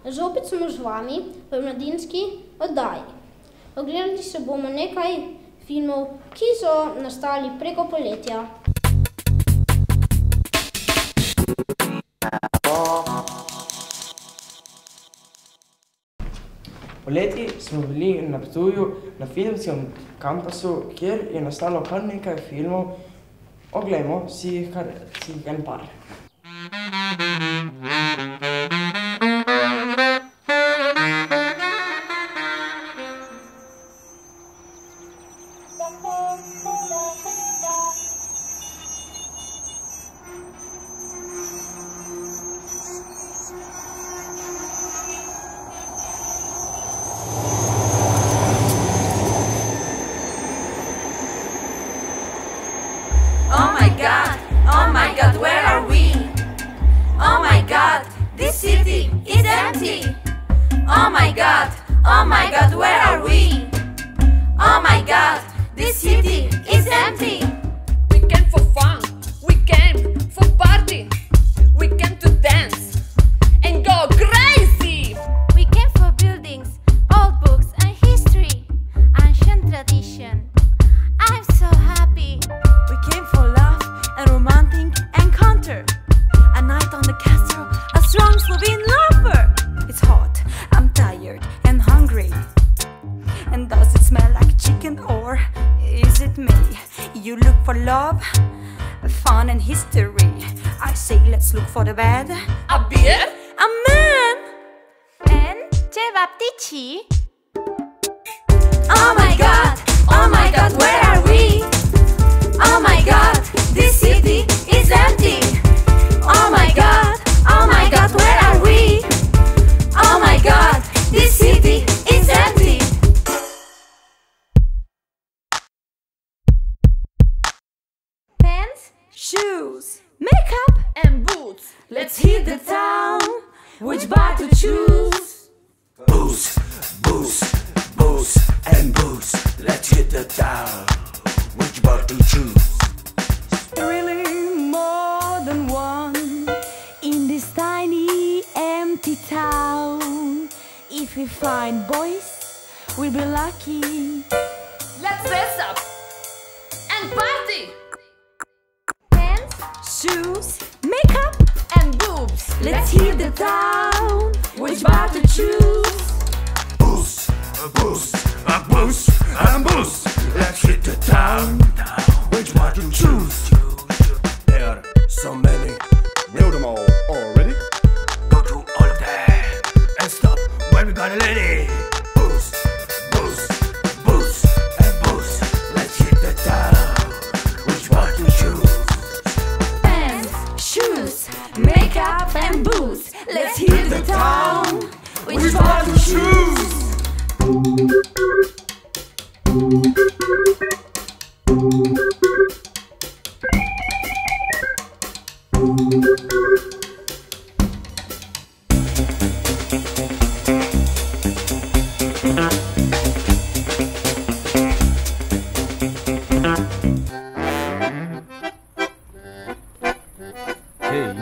Zopet smo z vami v mladinski oddaji. Ogledali se bomo nekaj filmov, ki so nastali preko poletja. Poleti smo bili na Ptuju na filmskem kampusu, kjer je nastalo kar nekaj filmov. Oglejmo si jih en par. Oh my God, where are we? Oh my God, this city is empty. Oh my God, where are we? Oh my God, this city is empty. We came for fun, we came for party, we came to dance and go crazy. We came for buildings, old books and history, ancient tradition. I'm so happy. We came for love and romantic encounter. A night on the castle, a strong Slovene lover. It's hot, I'm tired and hungry. And does it smell like chicken or is it me? You look for love, fun and history. I say let's look for the bed. A beer? A man! And ceva ptici. Oh my God, where are we? Oh my God, this city is empty. Oh my God, where are we? Oh my God, this city is empty. Pants, Shoes, makeup, And boots. let's hit the town. Which bar to choose? Booze, booze, booze, and booze. Let's hit the town. Which bar to choose? Really more than one in this tiny empty town. If we find boys, we'll be lucky. Let's dress up and party. pants, Shoes, makeup, And boobs. let's hit the town. Which bar to choose? Booze, booze, booze, and booze. Let's hit the town. Which bar to choose? There are so many. Know them all already? Go to all of them and stop when we got a lady. Booze, booze, booze, and booze. Let's hit the town. Which bar to choose? Pants, shoes, makeup, and booze. Let's hit the town. Which bar to choose? Hey,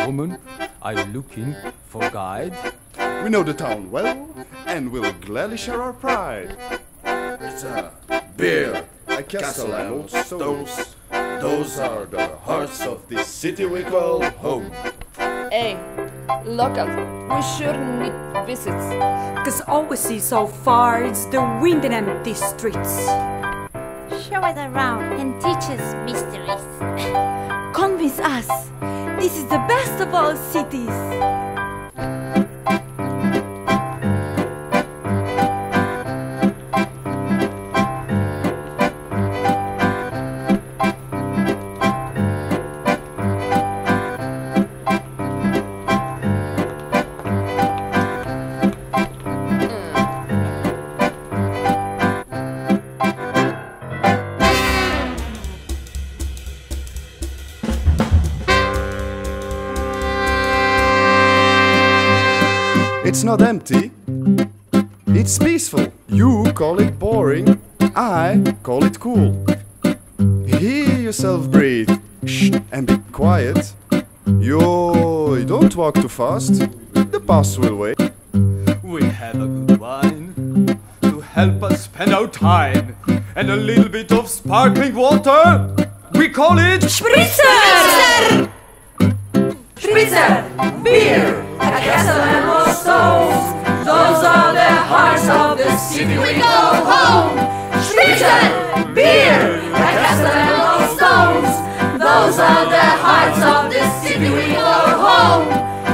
woman, are you looking for a guide? We know the town well, and will gladly share our pride. It's a beer, A castle and old stones, those are the hearts of this city we call home. Hey, local, we sure need visits. Cause all we see so far is the wind and empty streets. show us around and teach us mysteries. Convince us, this is the best of all cities. It's not empty, it's peaceful. You call it boring, I call it cool. Hear yourself breathe, shh, and be quiet. Yo, don't walk too fast. The bus will wait. We have a good wine to help us spend our time, and a little bit of sparkling water. We call it Spritzer! Spritzer! Beer! A castle and more stones. Those are the hearts of the city we go home. Spritzer! Beer! A castle and more stones. Those are the hearts of the city we go home.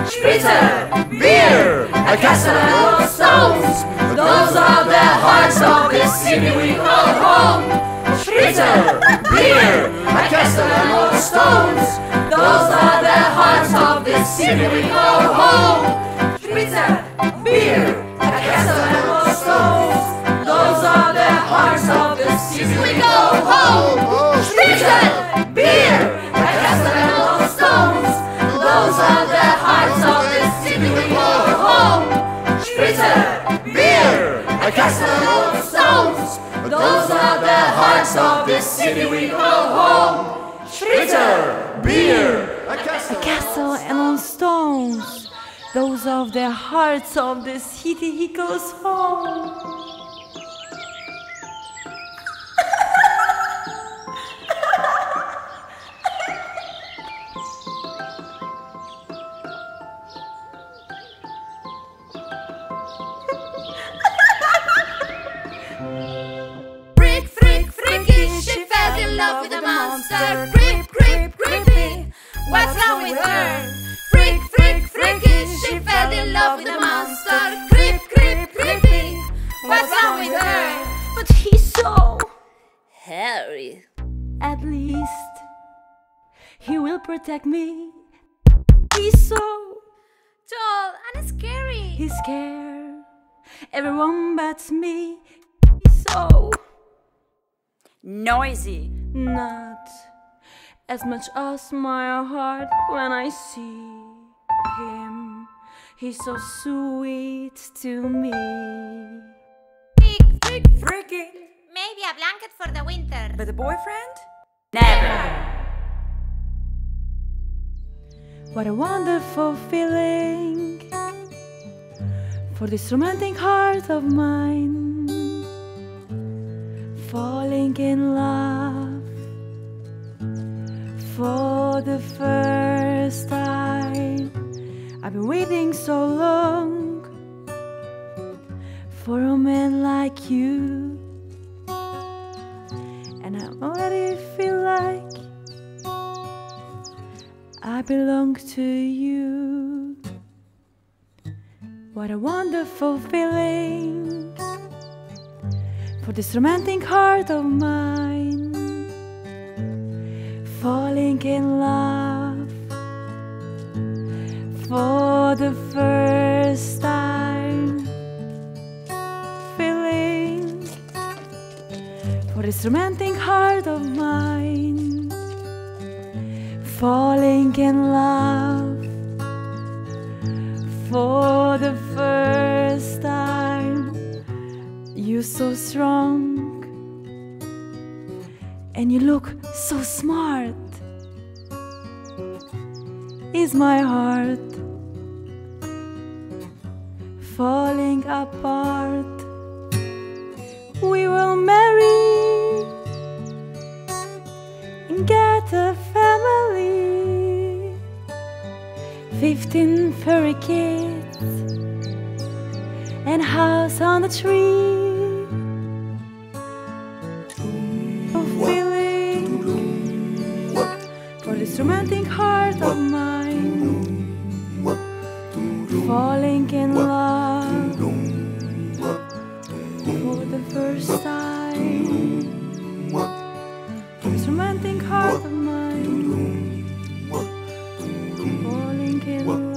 Spritzer! Beer! A castle and more stones. Those are the hearts of the city we go home. Spritzer! Beer! A castle and more stones. Those are the hearts of the city we go home. Spritzer! Beer! A castle and more stones. Those are the hearts of the city we go home. Spritzer! Beer! A castle and more stones. Those are the hearts of the city we go home. Spritzer! Beer! A castle and more stones. Those are the hearts of the city we go home. Spritzer! Beer! A castle and on stones. Those are the hearts of the city he goes home. Frick, frick, fricky, she fell in love with a monster. Creep, creep, creepy, what's wrong with her? Frick, frick, fricky, she fell in love with a monster. Creep, creep, creepy, what's wrong with her? But he's so... Harry. At least he will protect me. He's so Tall and scary. he's scared. Everyone but me. He's so Noisy. not as much as my heart when I see him. He's so sweet to me. Frick, frick, Freaky. maybe a blanket for the winter. But a boyfriend? Never. What a wonderful feeling for this romantic heart of mine, falling in love for the first time. I've been waiting so long for a man like you, and I already feel like I belong to you. What a wonderful feeling for this romantic heart of mine, falling in love for the first time, feeling for this romantic heart of mine, falling in love for the first time. You're so strong and you look so smart. Is my heart falling apart? We will marry and get a family, 15 furry kids and house on the tree. A feeling for this romantic heart of mine, falling in love for the first time. This romantic heart of mine, falling in love.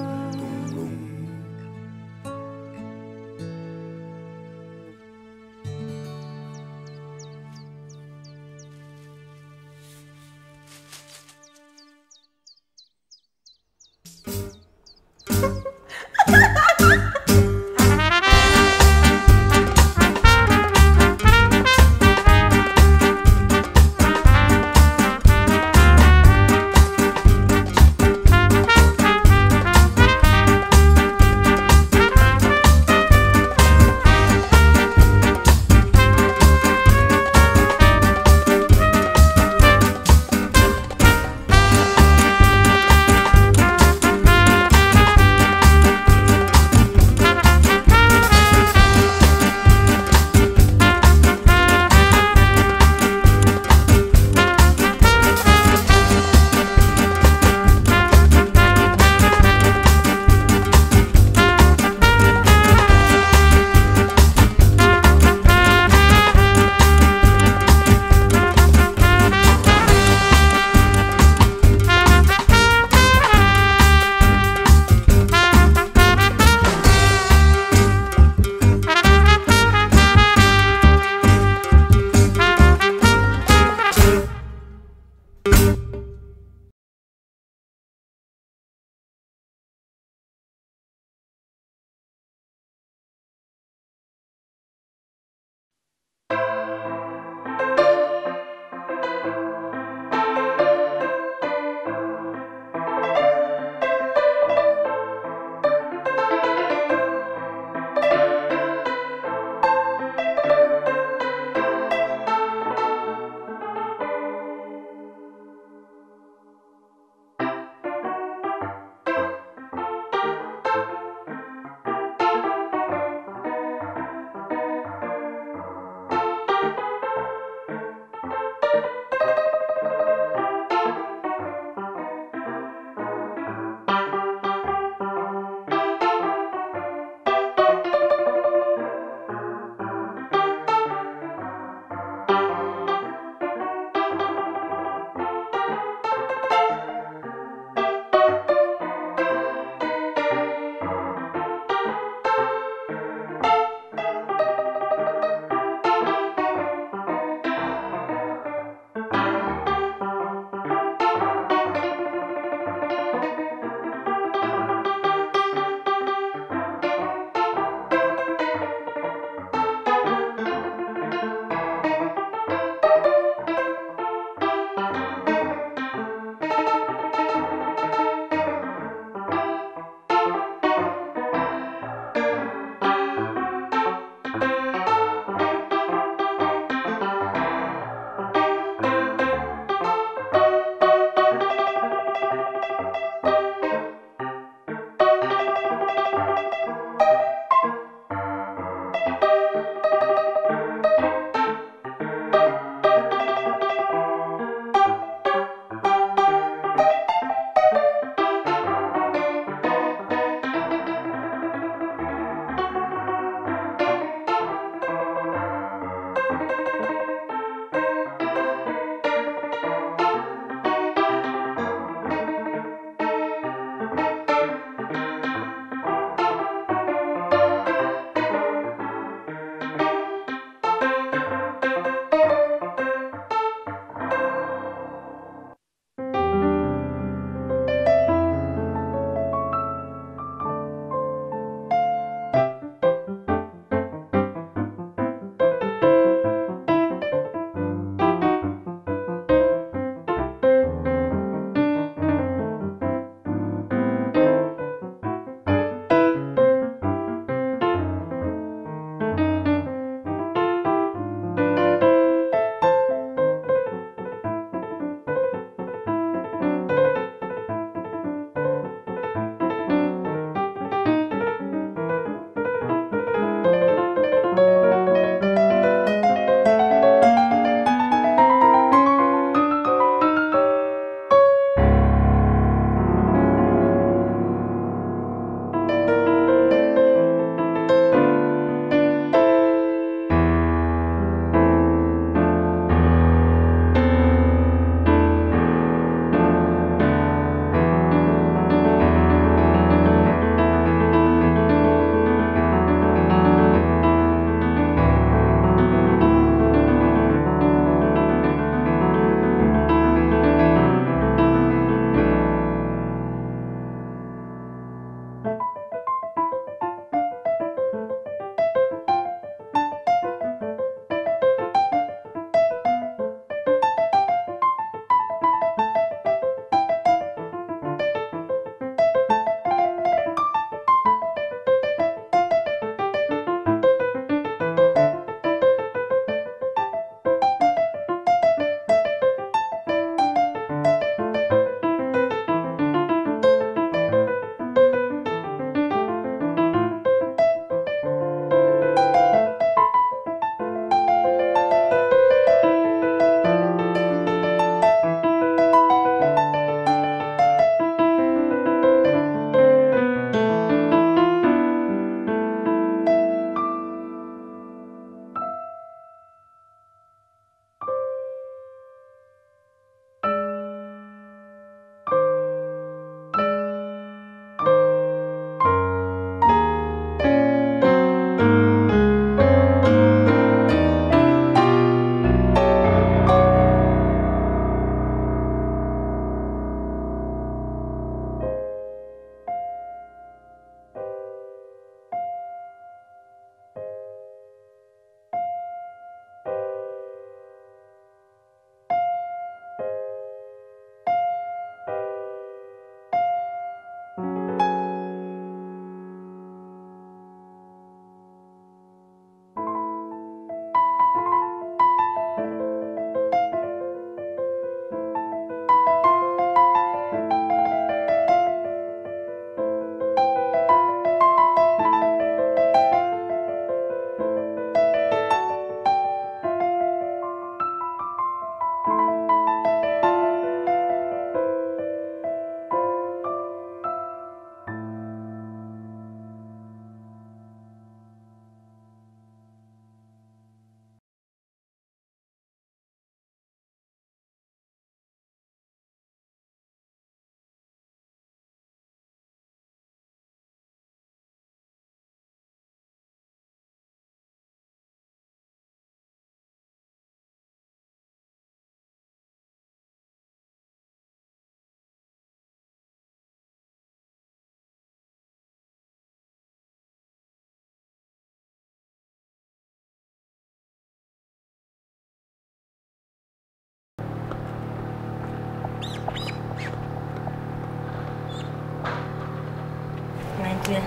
je.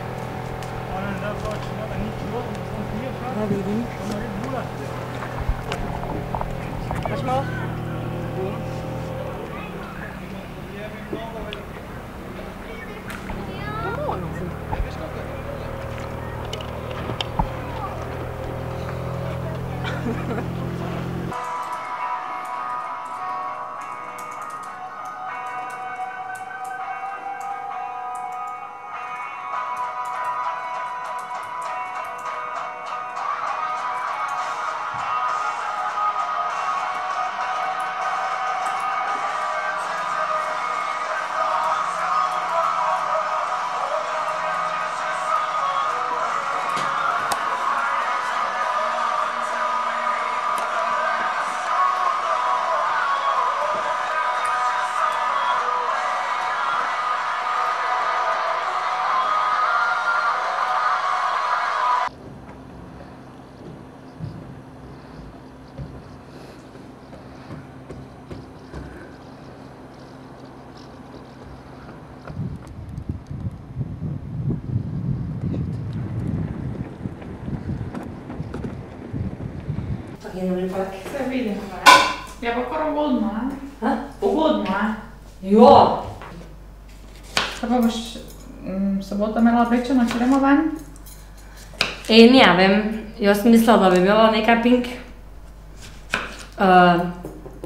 Da vidim. Daš malo? Se vidimo, ne? Je pa kar ugodno, ne? Ha? Ugodno, ne? Jo! Kaj pa boš soboto imela oblečeno, če gremo ven? Ne vem, jaz sem mislila, da bi imela nekaj pink.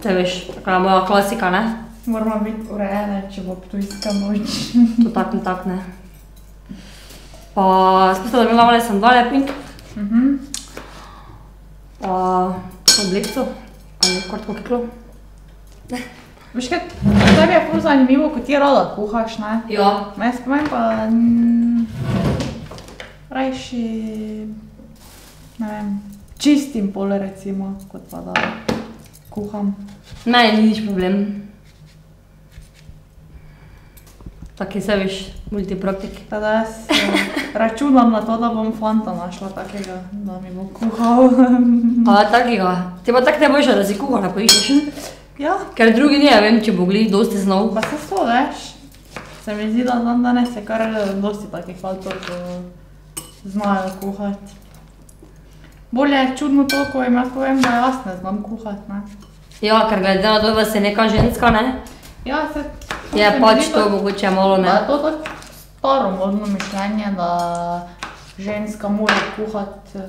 Te veš, takala moja klasika, ne? Moramo biti urejene, če bo ptujska noč. To tak ne. Pa sem mislila, da bi imela male sandale pink. Pa oblekco, ali kratko kiklo. Veš kaj, tebi je ful zanimivo, ko ti rada kuhaš, ne? Ja. Jaz pa meni pa rajši, ne vem, čistim pol recimo, kot pa da kuham. Meni ni nič problem. Taki se veš, multipraktik. Tada jaz računam na to, da bom fanta našla takega, da mi bo kuhal. A takega? Ti pa tak ne boš, da si kuhara poiščeš? Ja. Ker drugi ne vem, če bo glih dosti znal. Pa se so, veš. Se mi zdi, da dan danes je kar dosti takih fantov, ko znajo kuhati. Bolje je čudno to, ko jim jaz povem, da jaz ne znam kuhati, ne. Ja, ker glede na to, da si neka ženska, ne? Ja, se... Je pač to mogoče malo, ne? Da je to tako staromodno mišljenje, da ženska mora kuhati.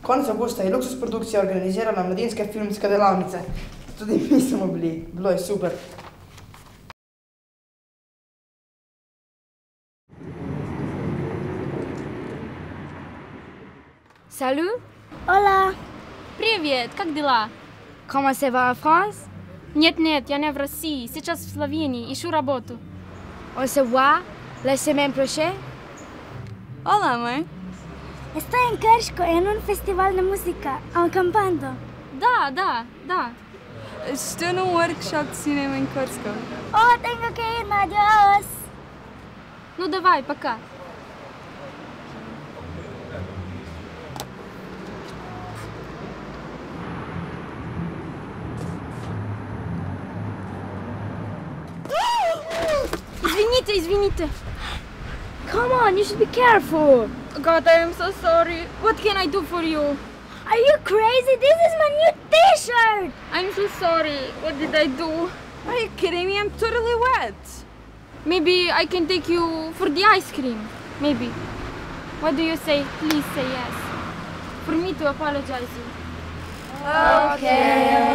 Konec avgusta je Luxus produkcija organizirala mladinske filmske delavnice. Tudi mi smo bili, bilo je super. Salut. Hola. Привет, как дела? Comment ça va en France? Нет, я не в России, сейчас в Словении, ищу работу. On se voit la semaine prochaine? Hola, mãe. Estoy en Kershko en un festival de música, acampando. Да. Estou num workshop de cinema em Corsica. Oh, tengo que ir, adiós. Ну давай, пока. Извините. Come on, you should be careful. God, I am so sorry. What can I do for you? Are you crazy? This is my new t-shirt. I'm so sorry. What did I do? Are you kidding me? I'm totally wet. Maybe I can take you for the ice cream. Maybe. What do you say? Please say yes. For me to apologize you. Okay.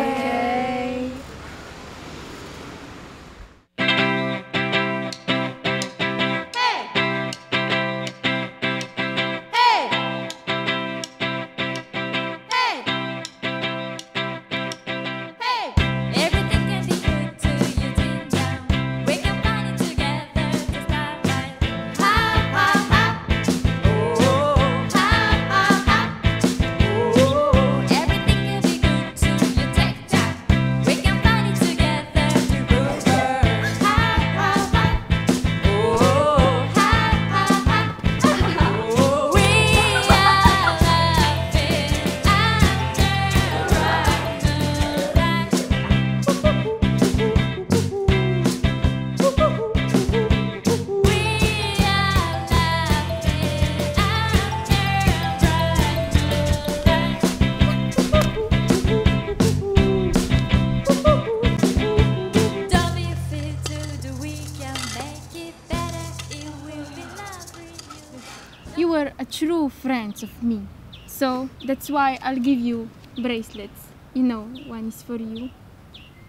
You were a true friend of me, so that's why I'll give you bracelets. You know, one is for you.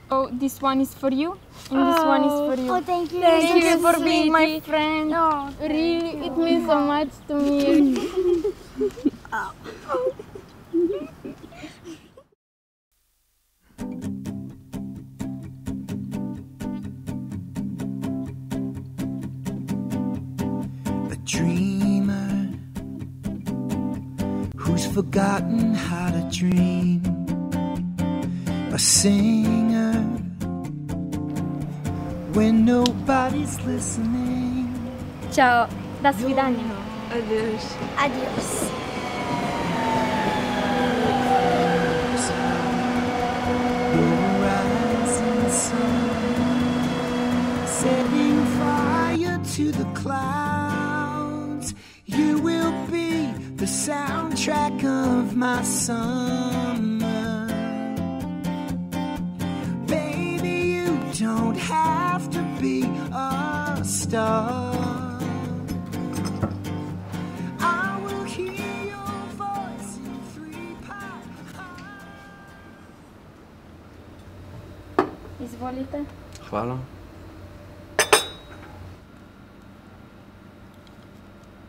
Oh, this one is for you, and this one is for you. Oh, thank you. Thank you for being my friend. No, really, it means so much to me. A dreamer who's forgotten how to dream. A singer when nobody's listening. Ciao, до свидания. Adeus. Adiós. The rising sun, setting fire to the clouds. You will be the soundtrack of my summer. Baby, you don't have to be a star. I will hear your voice in 3-part. Izvolite. Hvala.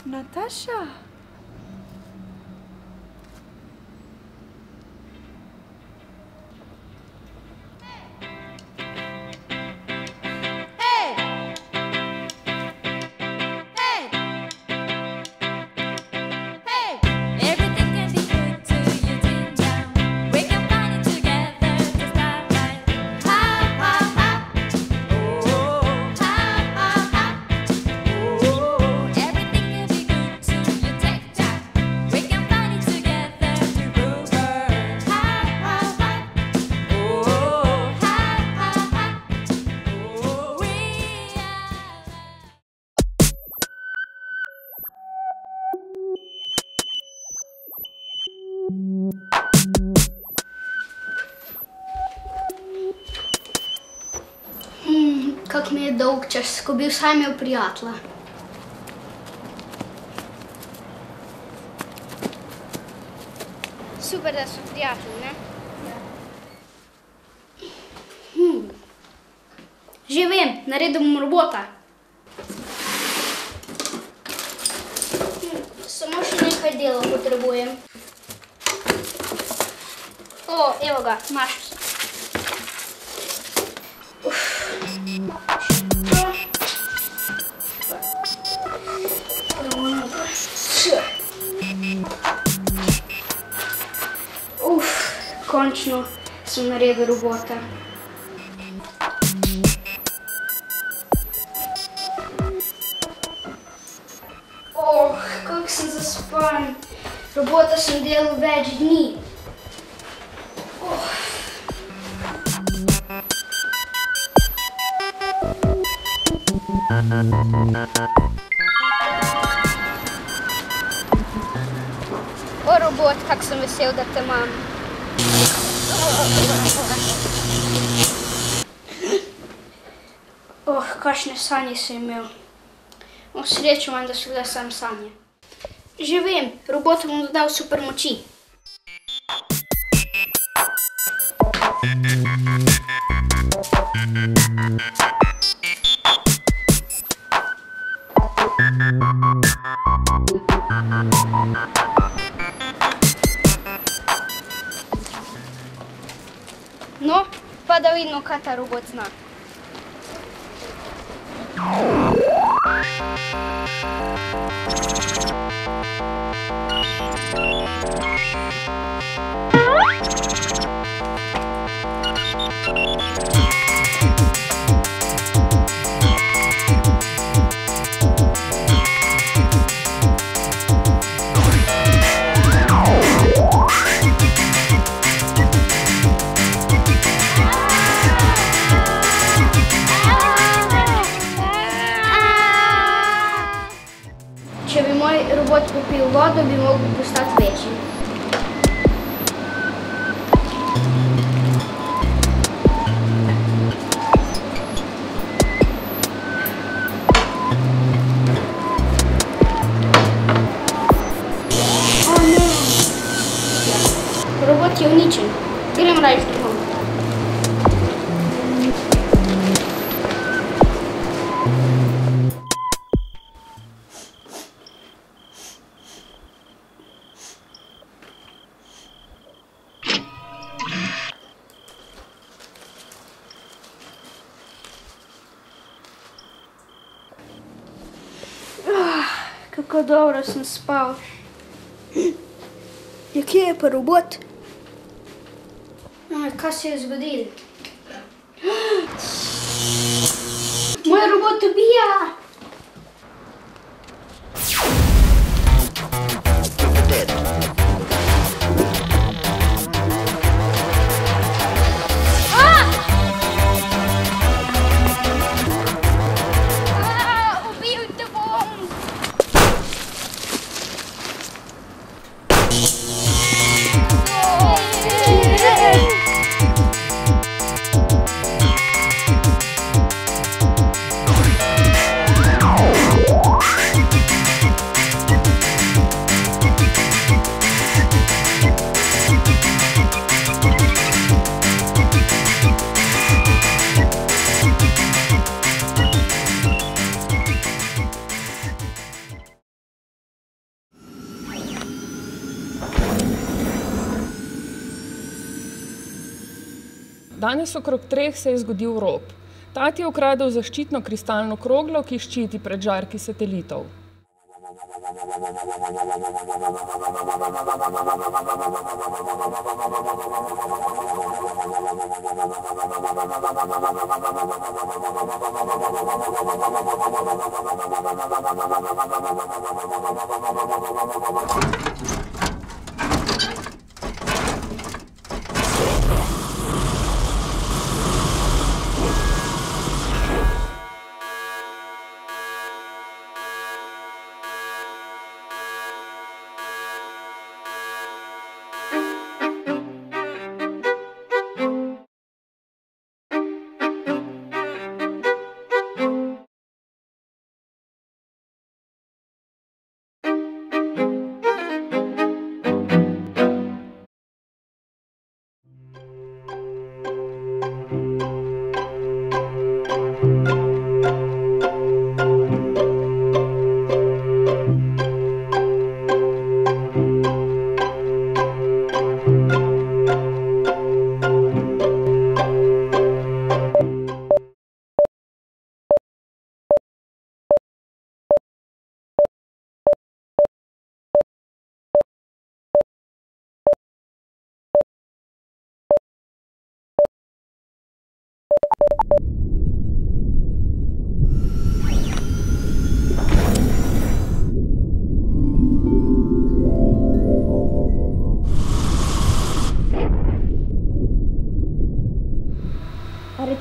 Natasha. Kak mi je dolg čas, ko bi vsaj imel prijatelja. super, da so prijatelji, ne? Že vem, naredil bom robota. Samo še nekaj delov potrebujem. O, evo ga, našel sem. Končno sem naredil robota. Kako sem zaspan. Robota sem delal več dni. O, robot, kak sem vesel, da te imam. Kakšne sanje sem imel. Srečo imam, da so bile samo sanje. Že vem, robotu bom dodal super moči. No, pa da vidimo, kaj ta robot zna. Če bi moj robot popil vodo, bi mogel postati večji. O ne! Robot je uničen. Grem raje domov. Kako dobro sem spal. Ja, kje je pa robot? Kaj se je zgodilo? Moj robot ubija! Danes okrog 3 se je zgodil rop. Tati je ukradel zaščitno kristalno kroglo, ki ščiti pred žarki satelitov.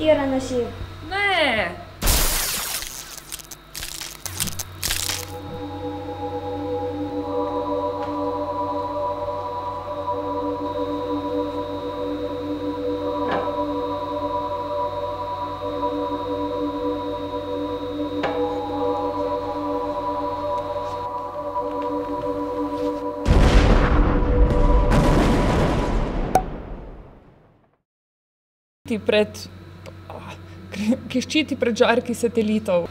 pretirano živ. Ne! Ki ščiti pred žarki satelitov.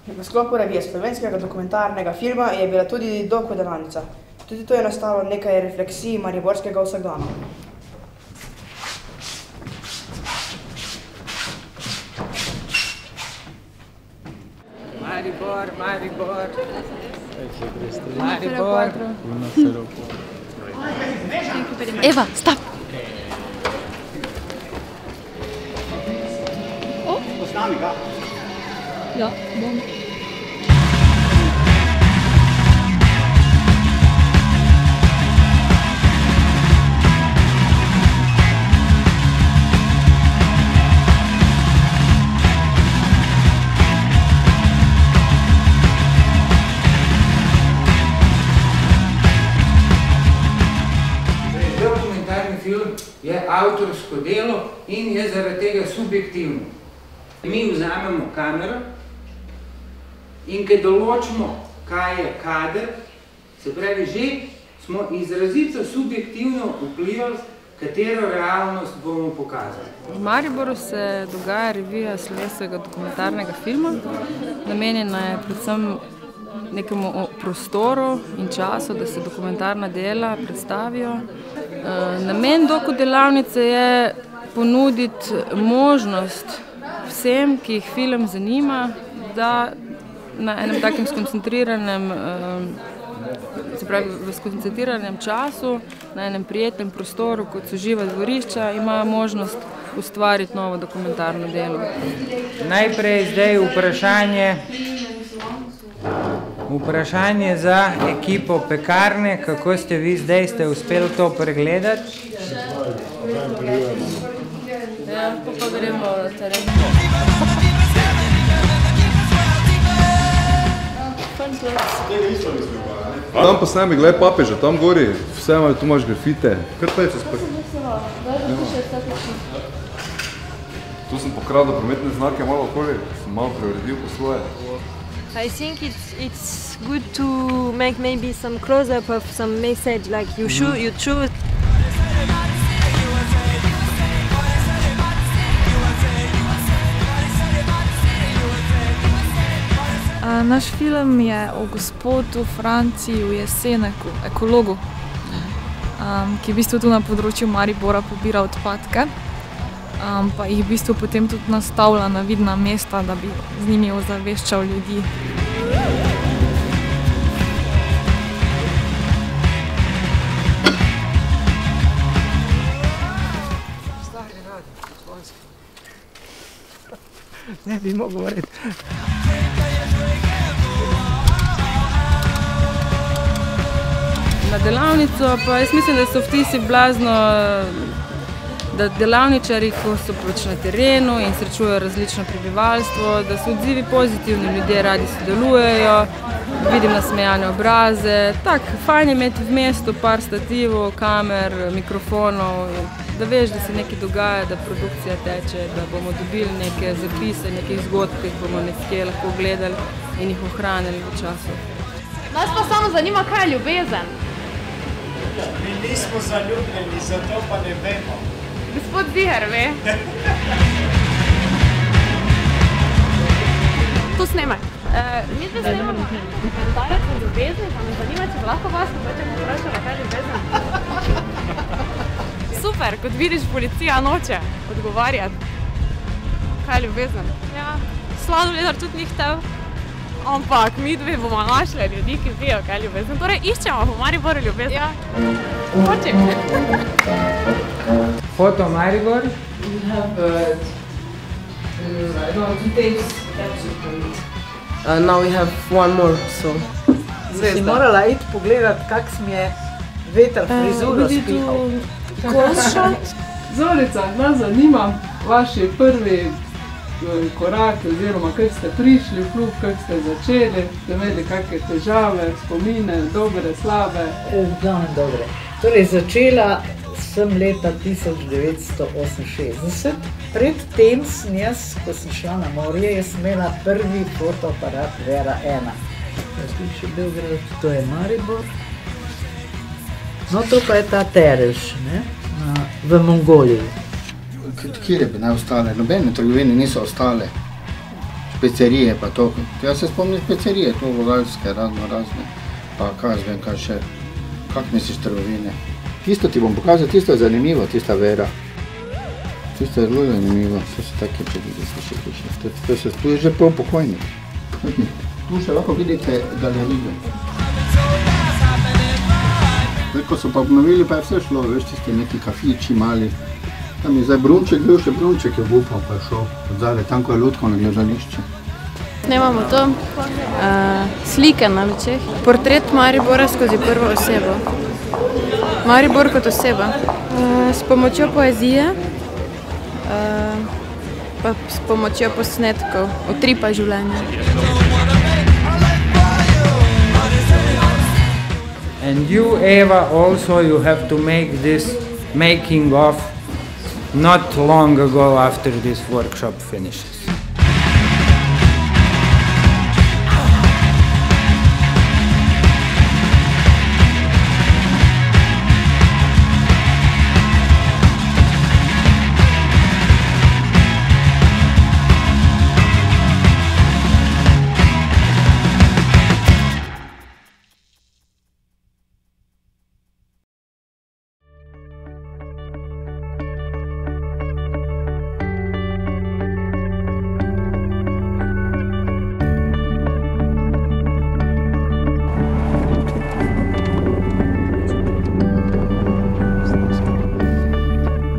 V sklopu revije slovenskega dokumentarnega filma je bila tudi dokudelavnica. Tudi to je nastalo nekaj refleksij mariborskega vsakdana. Maribor, Maribor. Maribor. Eva, stop! Posnami ga. Ja, bom. Film je avtorsko delo in je zaradi tega subjektivno. Mi vzamemo kamero in ko določimo, kaj je kader, se pravi, že smo izrazito subjektivno vplivali, katero realnost bomo pokazali. V Mariboru se dogaja revija slovenskega dokumentarnega filma. Namenjena je predvsem nekemu prostoru in času, da se dokumentarna dela predstavijo. Namen dokudelavnice je ponuditi možnost vsem, ki jih film zanima, da na enem takem skoncentriranem, se pravi v skoncentriranem času, na enem prijetnem prostoru, kot so živa dvorišča, imajo možnost ustvariti novo dokumentarno delo. Najprej zdaj vprašanje za ekipo Pekarne, kako ste vi zdaj, ste uspeli to pregledati? Ja, pa gremo na teren. Tam pa s nami, gledaj papeža, tam gori, vse imajo, tu imaš grafite. Kar pa je se spet. Tu sem pokradil prometne znake, malo okolje, sem malo preuredil po svoje. I think it's good to make maybe some close-up of some message, like you choose. Naš film je o gospodu Franciju Jeseneku, ekologu, ki v bistvu tu na področju Maribora pobira odpadke, pa jih v bistvu potem tudi nastavlja na vidna mesta, da bi z njimi ozaveščal ljudi. Ne bi mogel govoriti. Na delavnico pa jaz mislim, da so vtisi blazno, da delavničari, ko so pač na terenu in srečujejo različno prebivalstvo, da so odzivi pozitivni, ljudje radi sodelujejo, vidim nasmejane obraze. Tak, fajn je imeti v mestu par stativov, kamer, mikrofonov, da veš, da se nekaj dogaja, da produkcija teče, da bomo dobili neke zapise, nekih zgodb, ki jih bomo nekje lahko gledali in jih ohranili v času. Nas pa samo zanima, kaj je ljubezen. Mi nismo zaljubljeni, zato pa ne vemo. Gospod Ziher ve. To snemaj. Mi zdaj snemamo dokumentarec o ljubezni, pa me zanima, če lahko vas hočemo vprašati, kaj je ljubezen. Super, kot vidiš, policija noče odgovarjati. Kaj je ljubezen? Ja, sladoled tudi ni htel. Ampak mi dve bomo našli ljudi, ki vejo, kaj je ljubezen. Torej, iščemo v Mariboru ljubezen. Ja. Hoče. Foto Maribor. We have I don't know, 2 tapes. Now we have 1 more, so. Si morala iti pogledati, kak mi je veter frizuro spihal. Zorica, nas zanima vaši prvi koraki oziroma kako ste prišli v klub, kako ste začeli, ste imeli kakšne težave, spomine, dobre, slabe? Dobre. Torej, začela sem leta 1968. Predtem sem jaz, ko sem šla na morje, jaz imela prvi fotoaparat Vera 1. Še Beograd, to je Maribor. No, to pa je ta Tereš, ne, v Mongoliji. Kjer bi ne ostale? Nobene trgovine niso ostale. Špecerije pa to. Jaz se spomnim špecerije, to vogalske, razne. Pa kaj jaz vem, kaj še. Kak misliš trgovine? Tisto ti bom pokazal, tisto je zanimivo, tista Vera. Tisto je zelo zanimivo. To so take čudite, tu je že pol pokojnik. Tu še lahko vidite galerijo. Ko so pa obnovili, pa je vse šlo, veš, tiste neki kafiči mali. Tam je zdaj Brunček, bil še Brunček je obupal, pa je šel odzadaj, tam ko je lutko na gledališče. Snemamo to, slike na lučeh, portret Maribora skozi prvo osebo. Maribor kot oseba. S pomočjo poezije, pa s pomočjo posnetkov, utripa življenja. And you, Eva, also you have to make this making of not long ago after this workshop finishes.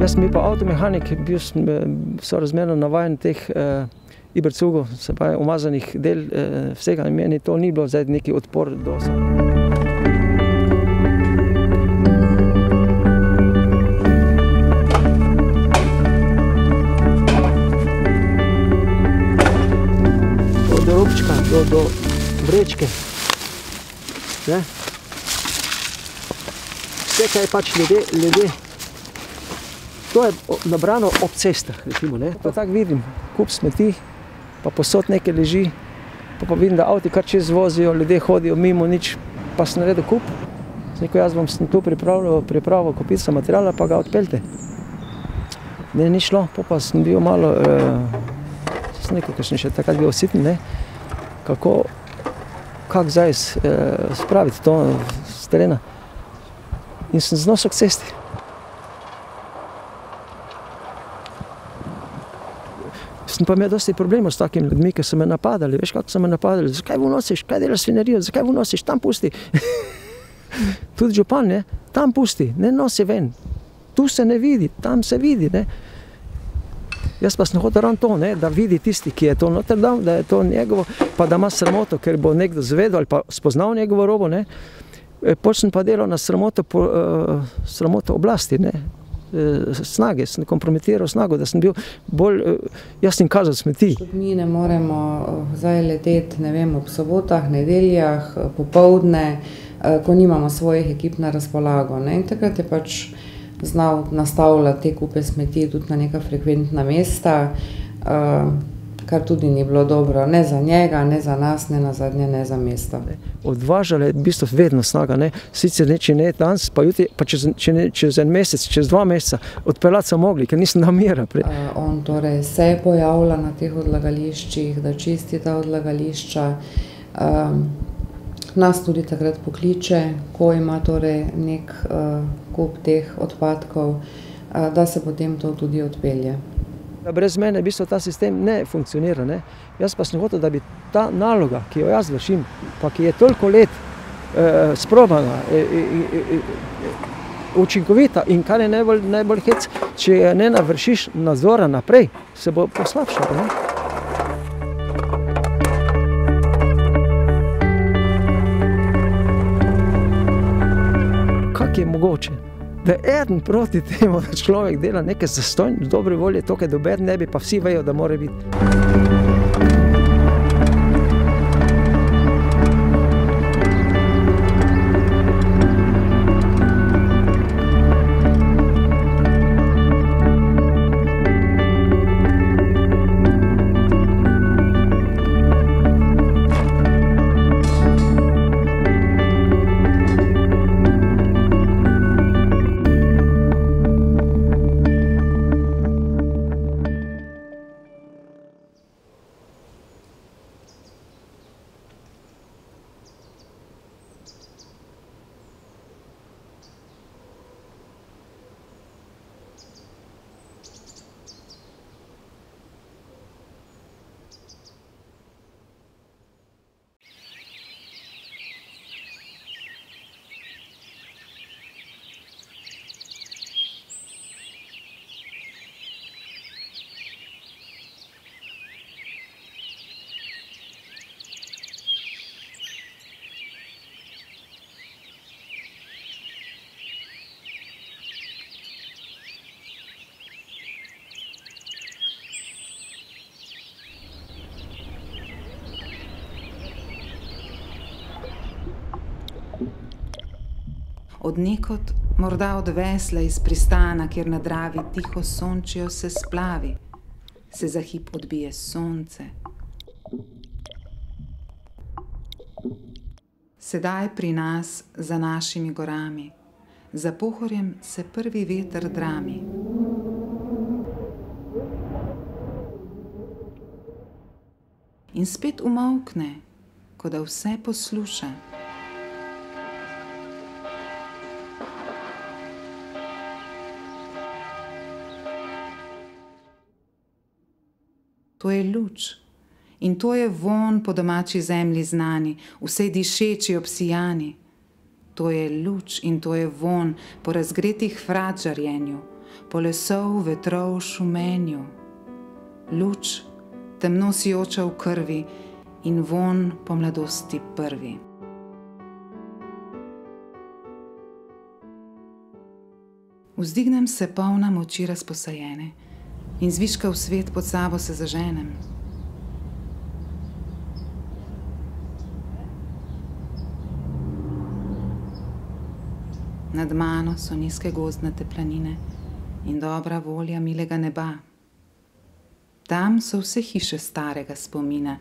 Jaz sem bil pa avtomehanik, bil sem sorazmerno navajen teh ibercugov, se pravi umazanih del vsega in meni to ni bilo zdaj neki odpor do robčka, do vrečke. Vse, kaj pač ljudje. To je nabrano ob cestah, recimo, ne. To tako vidim, kup smeti, pa posod nekaj leži, pa vidim, da avti kar čez vozijo, ljudje hodijo mimo, nič, pa sem naredil kup. Rekel, jaz vam sem tu pripravil kupico materiala, pa ga odpeljte. Ne, ni šlo, pa sem bil malo, sem rekel, ker sem še takrat bil ositen, ne, kako zdaj spraviti to z terena. In sem znosil k cesti. Sem pa imel dosti problemov s takimi ljudmi, ki so me napadali. Veš, kako so me napadali? Zakaj vnosiš? Kaj delaš svinerijo? Zakaj vnosiš? Tam pusti. Tudi župan, ne? Tam pusti. Ne nosi ven. Tu se ne vidi, tam se vidi, ne? Jaz pa sem hotel ravno to, ne? Da vidi tisti, ki je to noter dal, da je to njegovo, pa da ima sramoto, ker bo nekdo zvedel ali pa spoznal njegovo robo, ne? Potem sem pa delal na sramoto oblasti, ne? Snage, sem kompromitiral snago, da sem bil bolj, jaz sem kazal smeti. Mi ne moremo zdaj leteti, ne vem, ob sobotah, nedeljah, popoldne, ko nimamo svojih ekip na razpolago, ne, in takrat je pač znal nastavljati te kupe smeti tudi na neka frekventna mesta, kar tudi ni bilo dobro, ne za njega, ne za nas, ne nazadnje, ne za mesto. Odvažala je v bistvu vedno snaga, ne, sicer neče ne danes, pa jutri, pa čez en mesec, čez 2 meseca, odpeljati so mogli, ker nisem dal mira. On torej se pojavlja na teh odlagališčih, da čisti ta odlagališča, nas tudi takrat pokliče, ko ima torej nek kup teh odpadkov, da se potem to tudi odpelje. Brez mene v bistvu ta sistem ne funkcionira. Ne? Jaz pa sem hotel, da bi ta naloga, ki jo jaz vršim, pa ki je toliko let sprobana, učinkovita in kar je najbolj hec, če je ne navršiš nadzora naprej, se bo poslabšalo. Ne? Kako je mogoče, da je eden proti temu, da človek dela nekaj zastojno, dobre volje, to, kaj dober ne bi, pa vsi vejo, da mora biti. Od nekod, morda od vesla iz pristana, kjer na Dravi tiho sončijo se splavi, se za hip odbije sonce. Sedaj pri nas, za našimi gorami, za Pohorjem se prvi veter drami. In spet umolkne, kot da vse posluša. To je luč in to je vonj po domači zemlji znani, vsej dišeči obsijani. To je luč in to je vonj po razgretih vrat žarjenju, po lesov vetrov šumenju. Luč, temno sijoča v krvi in vonj po mladosti prvi. Vzdignem se polna moči razposajene in zviška v svet pod sabo se zaženem. Nad mano so nizke gozdnate planine in dobra volja milega neba. Tam so vse hiše starega spomina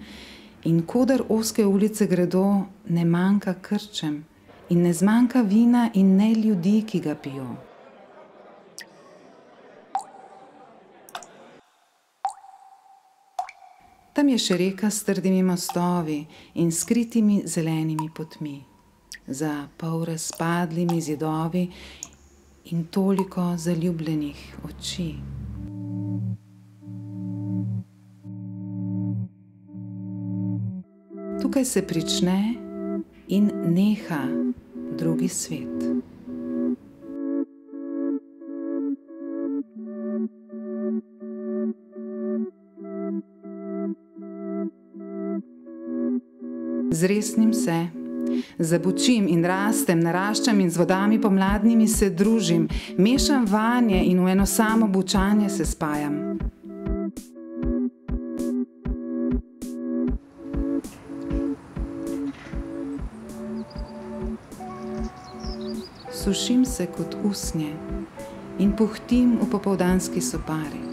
in kodar ozke ulice gredo, ne manjka krčem in ne zmanjka vina in ne ljudi, ki ga pijo. Tam je še reka s trdimi mostovi in skritimi zelenimi potmi, za pol razpadlimi zidovi in toliko zaljubljenih oči. Tukaj se prične in neha drugi svet. Zresnim se, zabučim in rastem, naraščam in z vodami pomladnimi se družim, mešam vanje in v eno samo bučanje se spajam. Sušim se kot usnje in puhtim v popoldanski sopari.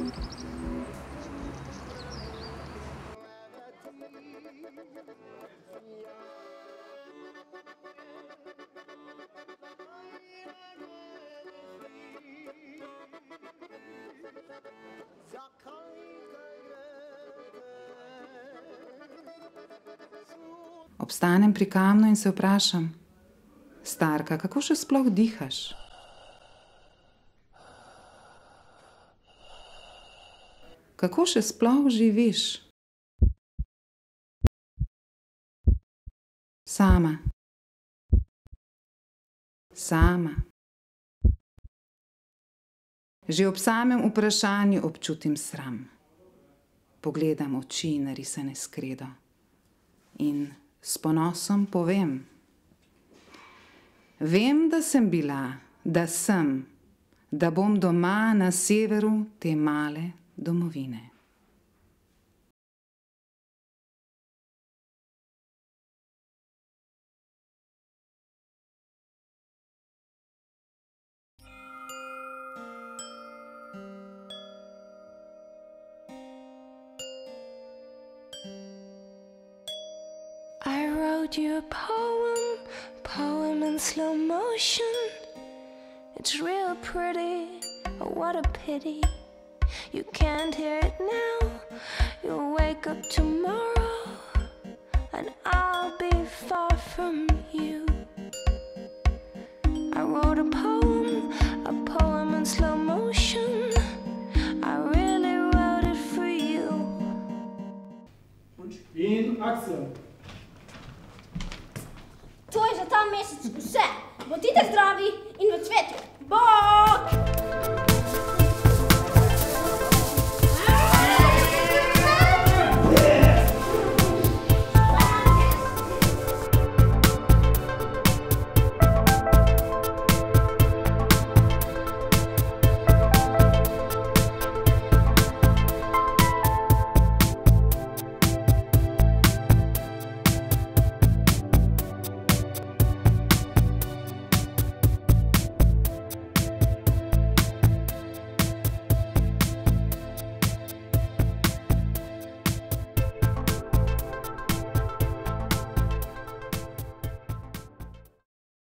Obstanem pri kamnu in se vprašam: starka, kako še sploh dihaš? kako še sploh živiš? Sama. Sama. Že ob samem vprašanju občutim sram. Pogledam oči narisane s kredo in s ponosom povem. Vem, da sem bila, da sem, da bom doma na severu te male domovine. I wrote you a poem in slow motion. It's real pretty, oh what a pity. You can't hear it now, you'll wake up tomorrow, and I'll be far from you. I wrote a poem in slow motion. I really wrote it for you. In akcija. To je za ta mesec vse. Bodite zdravi in v cvetu. Bok!